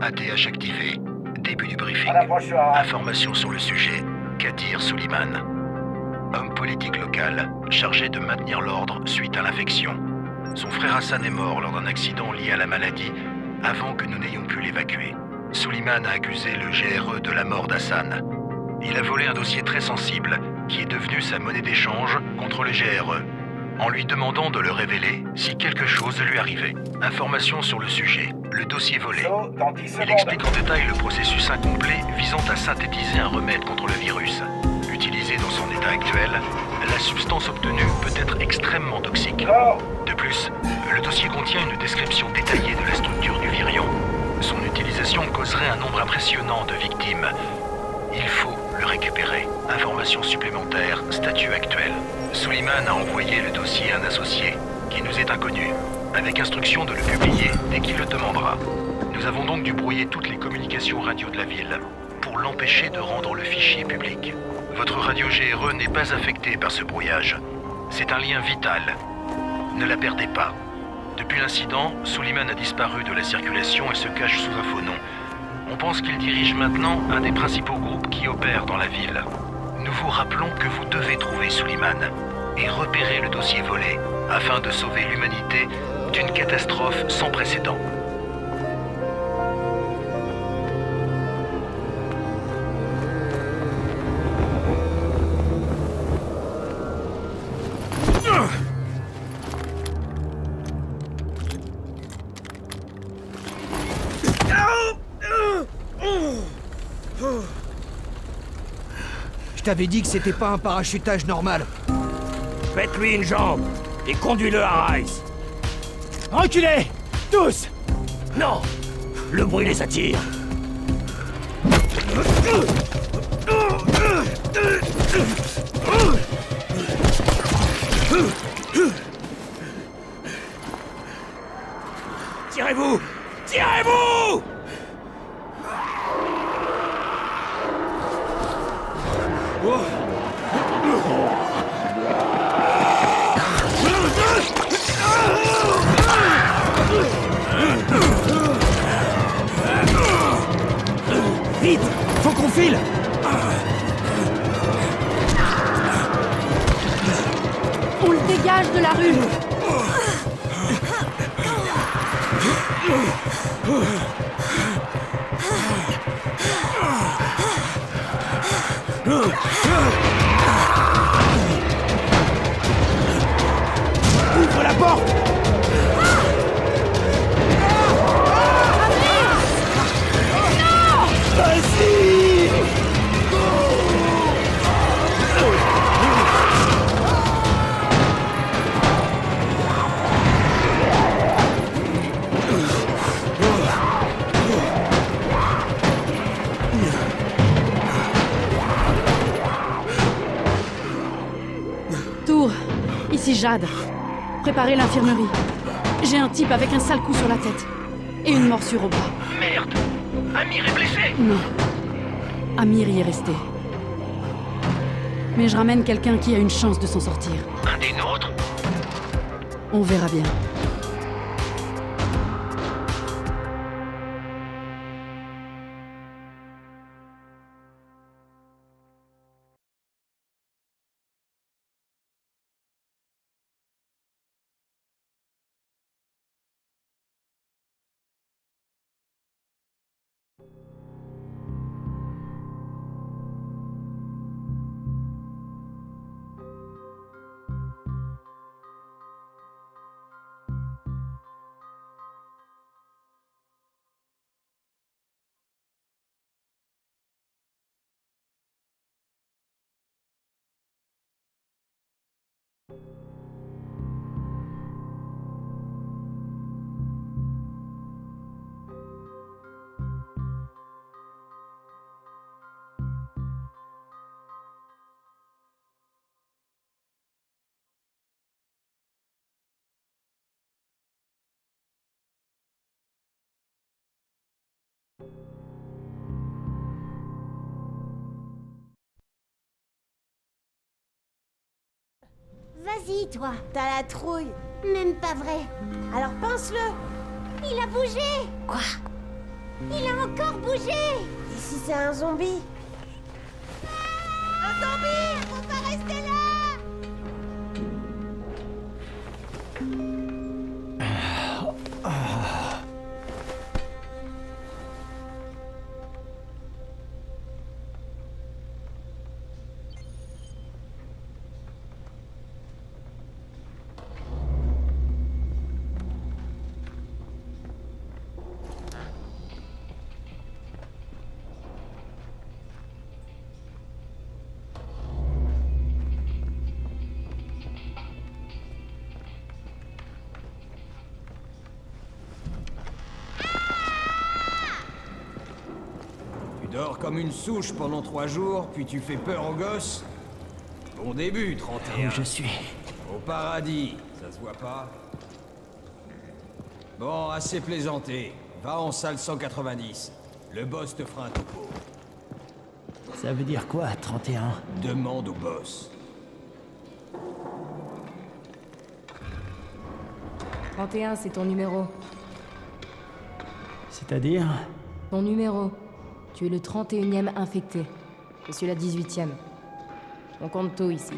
ATH activé. Début du briefing. Information sur le sujet. Kadir Suleiman. Homme politique local, chargé de maintenir l'ordre suite à l'infection. Son frère Hassan est mort lors d'un accident lié à la maladie, avant que nous n'ayons pu l'évacuer. Suleiman a accusé le GRE de la mort d'Hassan. Il a volé un dossier très sensible, qui est devenu sa monnaie d'échange contre le GRE, en lui demandant de le révéler si quelque chose lui arrivait. Information sur le sujet. Le dossier volé. Il explique en détail le processus incomplet visant à synthétiser un remède contre le virus. Utilisé dans son état actuel, la substance obtenue peut être extrêmement toxique. De plus, le dossier contient une description détaillée de la structure du virion. Son utilisation causerait un nombre impressionnant de victimes. Il faut le récupérer. Information supplémentaire, statut actuel. Suleiman a envoyé le dossier à un associé, qui nous est inconnu, avec instruction de le publier dès qu'il le demandera. Nous avons donc dû brouiller toutes les communications radio de la ville, pour l'empêcher de rendre le fichier public. Votre radio GRE n'est pas affectée par ce brouillage. C'est un lien vital. Ne la perdez pas. Depuis l'incident, Suleiman a disparu de la circulation et se cache sous un faux nom. On pense qu'il dirige maintenant un des principaux groupes qui opèrent dans la ville. Nous vous rappelons que vous devez trouver Suleiman et repérer le dossier volé afin de sauver l'humanité d'une catastrophe sans précédent. Je t'avais dit que c'était pas un parachutage normal. Pète-lui une jambe et conduis-le à Rice. Reculez! Tous! Non! Le bruit les attire. Tirez-vous! Tirez-vous! Vite! Faut qu'on file! On le dégage de la rue! Ouvre la porte! Vas-y! Tour, ici Jade. Préparez l'infirmerie. J'ai un type avec un sale coup sur la tête. Et une morsure au bras. Merde! Amir est blessé! Non. Amir y est resté. Mais je ramène quelqu'un qui a une chance de s'en sortir. Un des nôtres? On verra bien. Vas-y, toi. T'as la trouille. Même pas vrai. Alors pense-le. Il a bougé. Quoi? Il a encore bougé. Et si c'est un zombie? Un zombie! Faut pas rester là! Tu dors comme une souche pendant 3 jours, puis tu fais peur aux gosses? Bon début, 31. Où je suis? Au paradis, ça se voit pas? Bon, assez plaisanté. Va en salle 190. Le boss te fera un topo. Ça veut dire quoi, 31? Demande au boss. 31, c'est ton numéro. C'est-à-dire? Ton numéro. Tu es le 31e infecté. Je suis la 18e. On compte tout ici.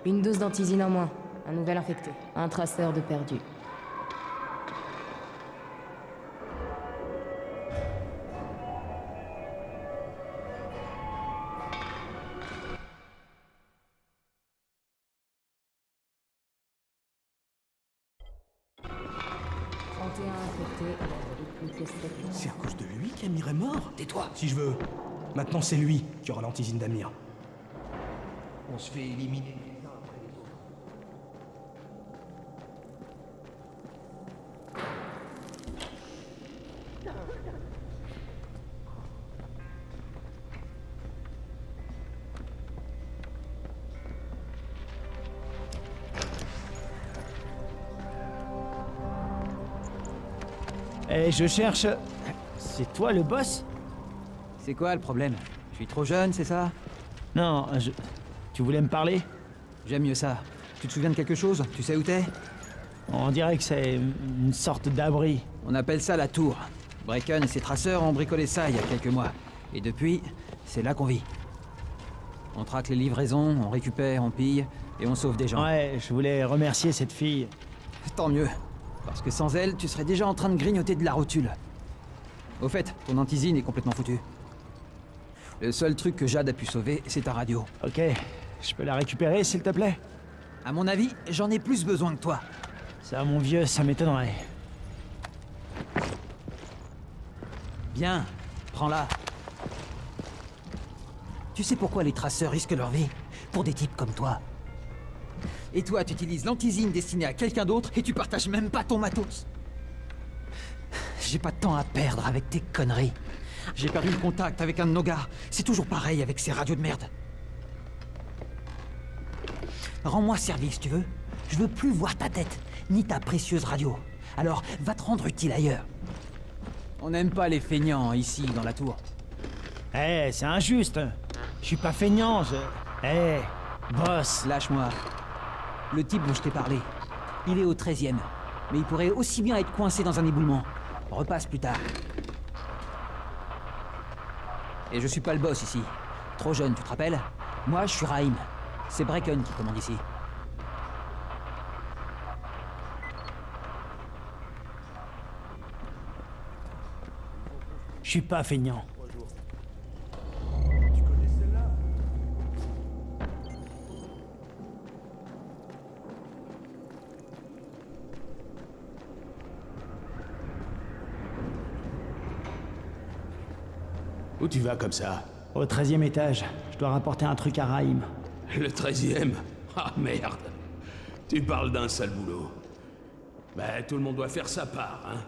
Une dose d'antisine en moins. Un nouvel infecté. Un traceur de perdu. C'est à cause de lui qu'Amir est mort? Tais-toi, si je veux. Maintenant, c'est lui qui aura l'antisine d'Amir. On se fait éliminer. Eh, je cherche... C'est toi le boss? C'est quoi le problème? Je suis trop jeune, c'est ça? Non, Tu voulais me parler? J'aime mieux ça. Tu te souviens de quelque chose? Tu sais où t'es? On dirait que c'est une sorte d'abri. On appelle ça la tour. Bracken et ses traceurs ont bricolé ça il y a quelques mois. Et depuis, c'est là qu'on vit. On traque les livraisons, on récupère, on pille, et on sauve des gens. Ouais, je voulais remercier cette fille. Tant mieux. Parce que sans elle, tu serais déjà en train de grignoter de la rotule. Au fait, ton antisine est complètement foutue. Le seul truc que Jade a pu sauver, c'est ta radio. Ok, je peux la récupérer, s'il te plaît? À mon avis, j'en ai plus besoin que toi. Ça, mon vieux, ça m'étonnerait. Bien, prends-la. Tu sais pourquoi les traceurs risquent leur vie? Pour des types comme toi. Et toi, tu utilises l'antisine destinée à quelqu'un d'autre et tu partages même pas ton matos. J'ai pas de temps à perdre avec tes conneries. J'ai perdu le contact avec un de nos gars. C'est toujours pareil avec ces radios de merde. Rends-moi service, tu veux? Je veux plus voir ta tête, ni ta précieuse radio. Alors, va te rendre utile ailleurs. On n'aime pas les feignants ici, dans la tour. Eh, c'est injuste. Je suis pas feignant, Eh, boss. Lâche-moi. Le type dont je t'ai parlé, il est au 13e. Mais il pourrait aussi bien être coincé dans un éboulement. Repasse plus tard. Et je suis pas le boss ici. Trop jeune, tu te rappelles? Moi, je suis Raïm. C'est Bracken qui commande ici. Je suis pas feignant. Où tu vas comme ça? Au 13e étage, je dois rapporter un truc à Raïm. Le 13e? Ah merde. Tu parles d'un sale boulot. Bah, tout le monde doit faire sa part, hein.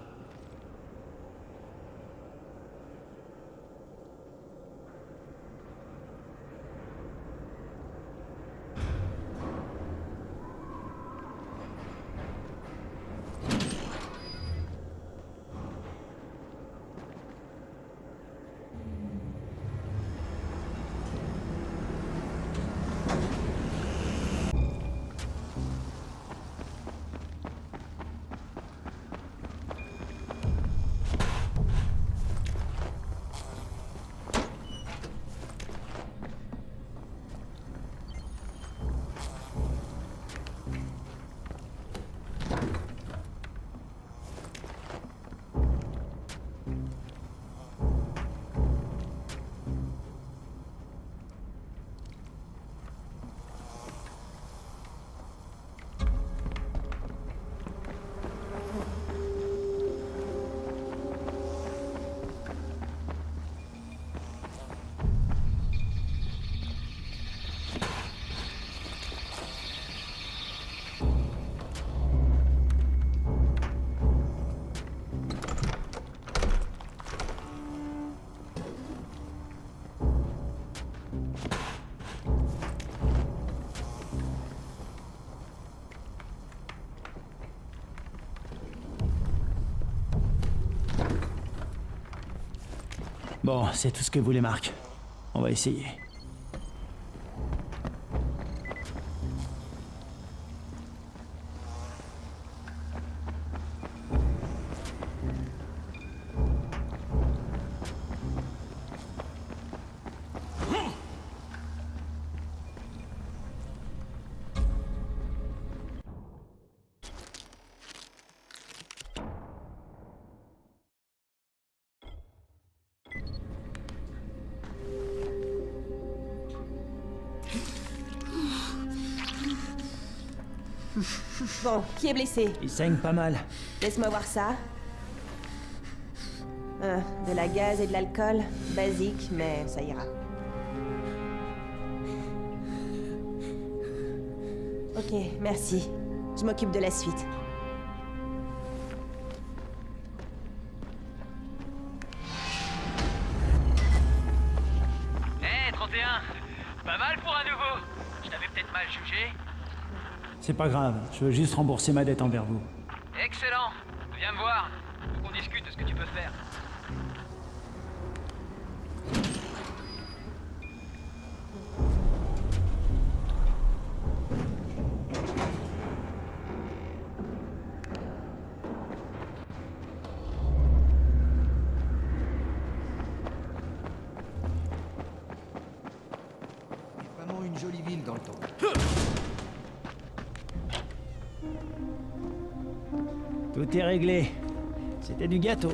Bon, c'est tout ce que voulait Marc. On va essayer. Bon, qui est blessé? Il saigne pas mal. Laisse-moi voir ça. De la gaz et de l'alcool. Basique, mais ça ira. Ok, merci. Je m'occupe de la suite. Hé, 31! Pas mal pour un nouveau! Je t'avais peut-être mal jugé. C'est pas grave, je veux juste rembourser ma dette envers vous. Excellent! Viens me voir. Faut qu'on discute de ce que tu peux faire. Vraiment une jolie ville dans le temps. Tout est réglé. C'était du gâteau.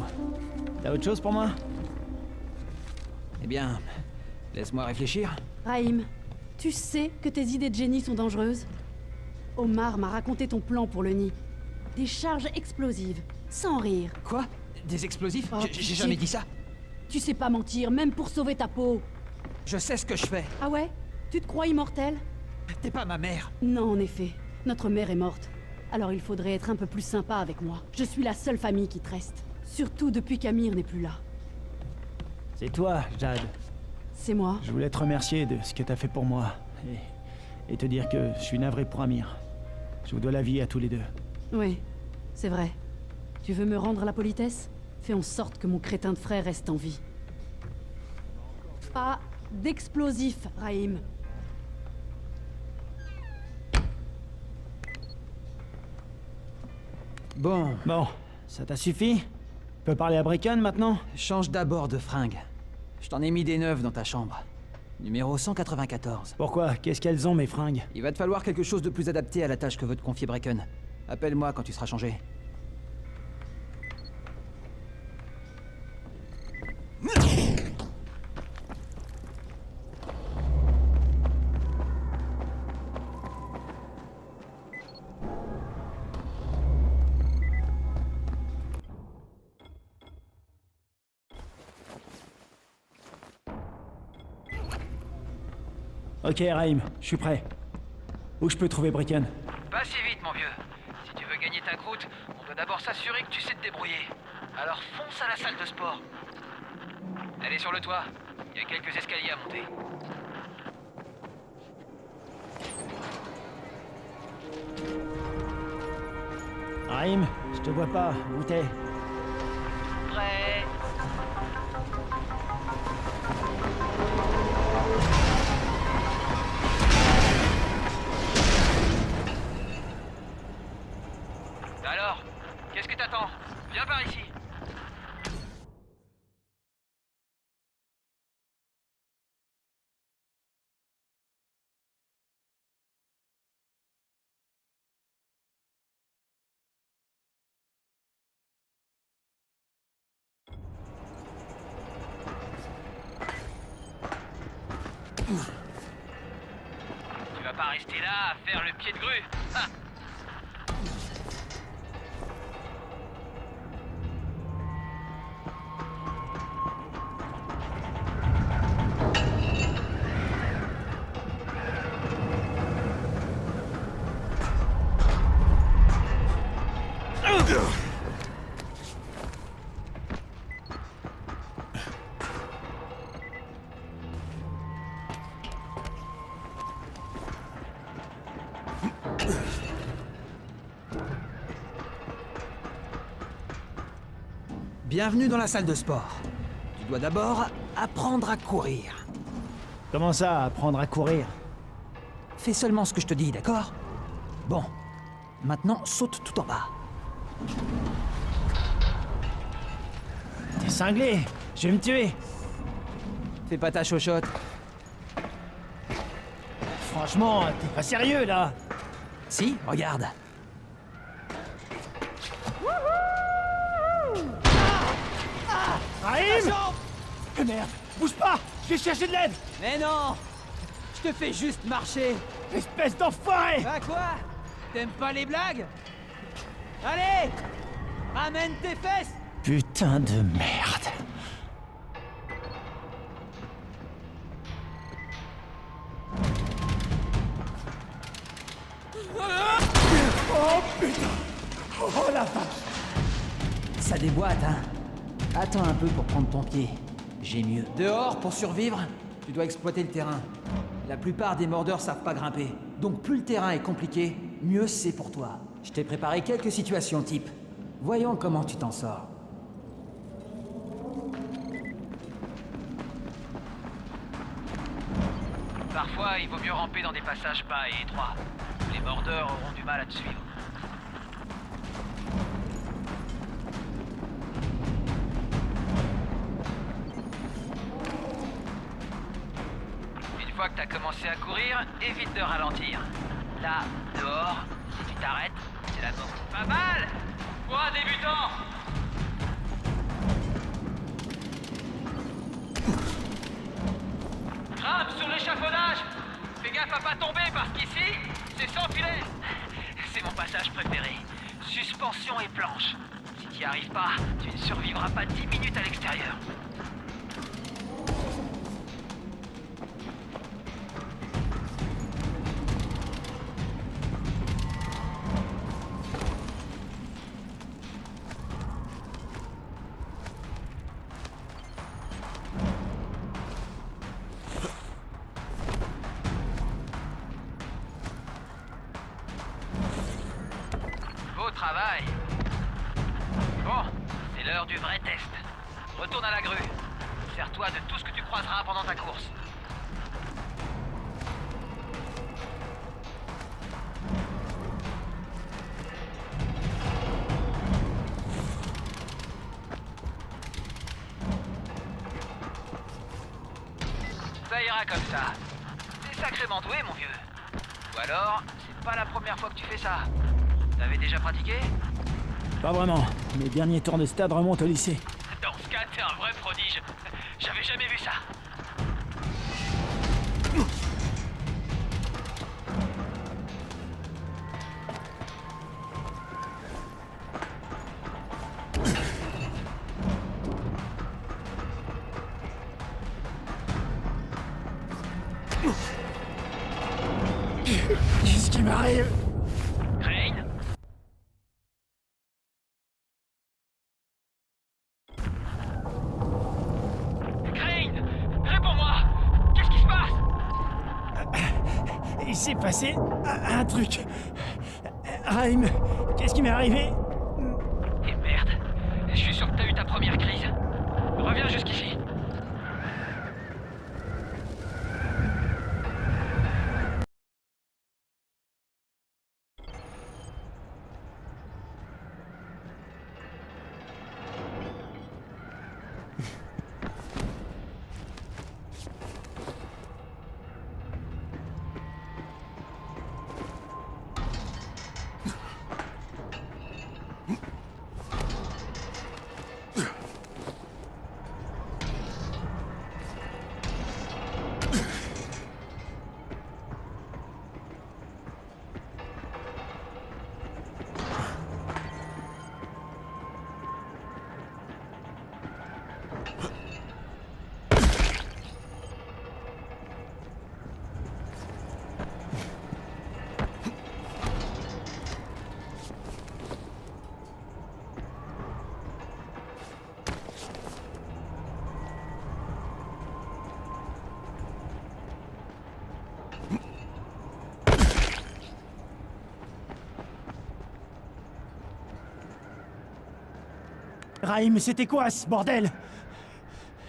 T'as autre chose pour moi? Eh bien, laisse-moi réfléchir. Raïm, tu sais que tes idées de génie sont dangereuses? Omar m'a raconté ton plan pour le nid. Des charges explosives, sans rire. Quoi? Des explosifs? Oh, J'ai pitié. jamais dit ça. Tu sais pas mentir, même pour sauver ta peau. Je sais ce que je fais. Ah ouais? Tu te crois immortel? T'es pas ma mère. Non, en effet. Notre mère est morte. Alors il faudrait être un peu plus sympa avec moi. Je suis la seule famille qui te reste. Surtout depuis qu'Amir n'est plus là. C'est toi, Jade. C'est moi. Je voulais te remercier de ce que t'as fait pour moi. Et te dire que je suis navré pour Amir. Je vous dois la vie à tous les deux. Oui, c'est vrai. Tu veux me rendre la politesse? Fais en sorte que mon crétin de frère reste en vie. Pas d'explosifs, Raïm. Bon, Ça t'a suffi? Tu peux parler à Brecon maintenant? change d'abord de fringue. Je t'en ai mis des neuves dans ta chambre. Numéro 194. Pourquoi? Qu'est-ce qu'elles ont, mes fringues? Il va te falloir quelque chose de plus adapté à la tâche que veut te confier Brecon. Appelle-moi quand tu seras changé. Ok, Raïm, je suis prêt. Où je peux trouver Brecon? Pas si vite, mon vieux. Si tu veux gagner ta croûte, on doit d'abord s'assurer que tu sais te débrouiller. Alors fonce à la salle de sport. Elle est sur le toit. Il y a quelques escaliers à monter. Raïm, je te vois pas. Où t'es? Prêt? Alors, qu'est-ce que t'attends? Viens par ici. Tu vas pas rester là à faire le pied de grue. Ah. Bienvenue dans la salle de sport. Tu dois d'abord apprendre à courir. Comment ça, apprendre à courir? Fais seulement ce que je te dis, d'accord? Bon. Maintenant, saute tout en bas. T'es cinglé. Je vais me tuer. Fais pas ta chochotte. Franchement, t'es pas sérieux, là. Si, regarde. Rahim! Merde, bouge pas! Je vais chercher de l'aide! Mais non! Je te fais juste marcher. Espèce d'enfoiré! Bah quoi? T'aimes pas les blagues? Allez! Ramène tes fesses! Putain de merde. Oh putain! Oh la vache! Ça déboîte, hein? Attends un peu pour prendre ton pied. J'ai mieux. Dehors, pour survivre, tu dois exploiter le terrain. La plupart des mordeurs savent pas grimper. Donc plus le terrain est compliqué, mieux c'est pour toi. Je t'ai préparé quelques situations type. Voyons comment tu t'en sors. Parfois, il vaut mieux ramper dans des passages bas et étroits. Les mordeurs auront du mal à te suivre. Une fois que t'as commencé à courir, évite de ralentir. Là, dehors, si tu t'arrêtes, c'est la mort. Pas mal! Pour un débutant! Grimpe sur l'échafaudage! Fais gaffe à pas tomber parce qu'ici, c'est sans filet! C'est mon passage préféré. Suspension et planche. Si t'y arrives pas, tu ne survivras pas 10 minutes à l'extérieur. Beau travail. Bon, c'est l'heure du vrai test. Retourne à la grue. Sers-toi de tout ce que tu croiseras pendant ta course. Ça ira comme ça. T'es sacrément doué, mon vieux. Ou alors, c'est pas la première fois que tu fais ça. T'avais déjà pratiqué? Pas vraiment. Mes derniers tours de stade remontent au lycée. Dans ce cas, t'es un vrai prodige. J'avais jamais vu ça. Qu'est-ce qui m'arrive? Crane? Crane! Réponds-moi! Qu'est-ce qui se passe? Il s'est passé un truc. Rahim, qu'est-ce qui m'est arrivé? Et merde, je suis sûr que t'as eu ta première crise. Reviens jusqu'ici. Rahim, c'était quoi ce bordel?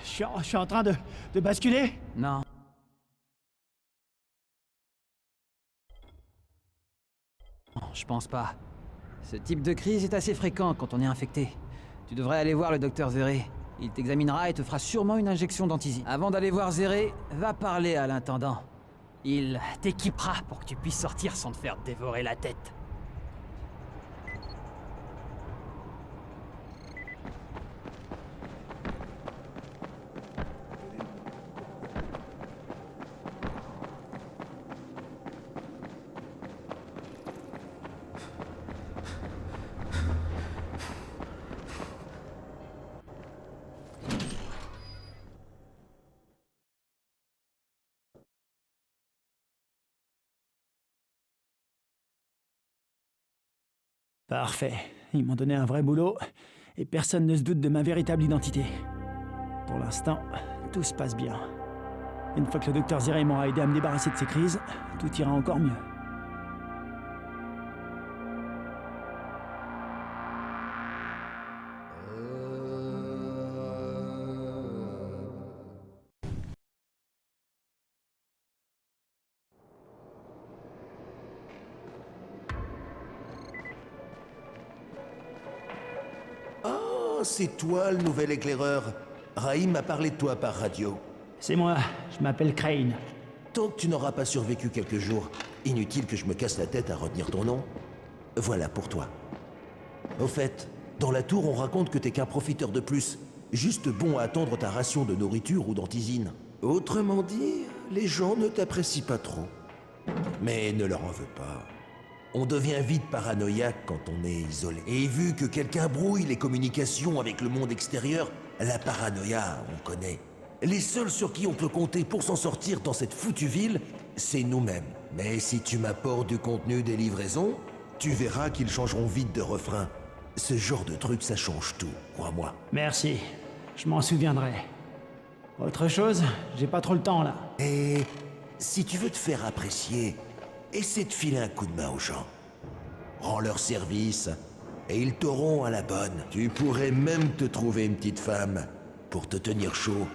Je je suis en train de basculer? Non. Non, je pense pas. Ce type de crise est assez fréquent quand on est infecté. Tu devrais aller voir le docteur Zéré. Il t'examinera et te fera sûrement une injection d'antisine. Avant d'aller voir Zéré, va parler à l'intendant. Il t'équipera pour que tu puisses sortir sans te faire dévorer la tête. Parfait. Ils m'ont donné un vrai boulot, et personne ne se doute de ma véritable identité. Pour l'instant, tout se passe bien. Une fois que le docteur Zéré m'aura aidé à me débarrasser de ces crises, tout ira encore mieux. Oh, c'est toi le nouvel éclaireur. Rahim m'a parlé de toi par radio. C'est moi, je m'appelle Crane. Tant que tu n'auras pas survécu quelques jours, inutile que je me casse la tête à retenir ton nom. Voilà pour toi. Au fait, dans la tour, on raconte que t'es qu'un profiteur de plus, juste bon à attendre ta ration de nourriture ou d'antisine. Autrement dit, les gens ne t'apprécient pas trop. Mais ne leur en veux pas. On devient vite paranoïaque quand on est isolé. Et vu que quelqu'un brouille les communications avec le monde extérieur, la paranoïa, on connaît. Les seuls sur qui on peut compter pour s'en sortir dans cette foutue ville, c'est nous-mêmes. Mais si tu m'apportes du contenu des livraisons, tu verras qu'ils changeront vite de refrain. Ce genre de truc, ça change tout, crois-moi. Merci, je m'en souviendrai. Autre chose? J'ai pas trop le temps là. Et si tu veux te faire apprécier, essaie de filer un coup de main aux gens. Rends leur service, et ils t'auront à la bonne. Tu pourrais même te trouver une petite femme pour te tenir chaud.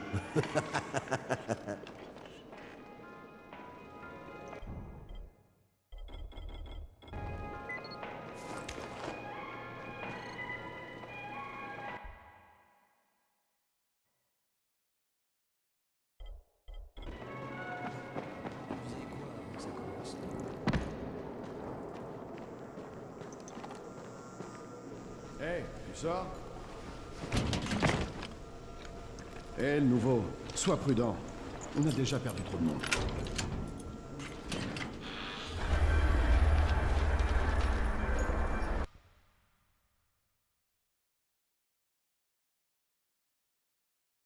Hey, tu sors? Hé, le nouveau, sois prudent. On a déjà perdu trop de monde.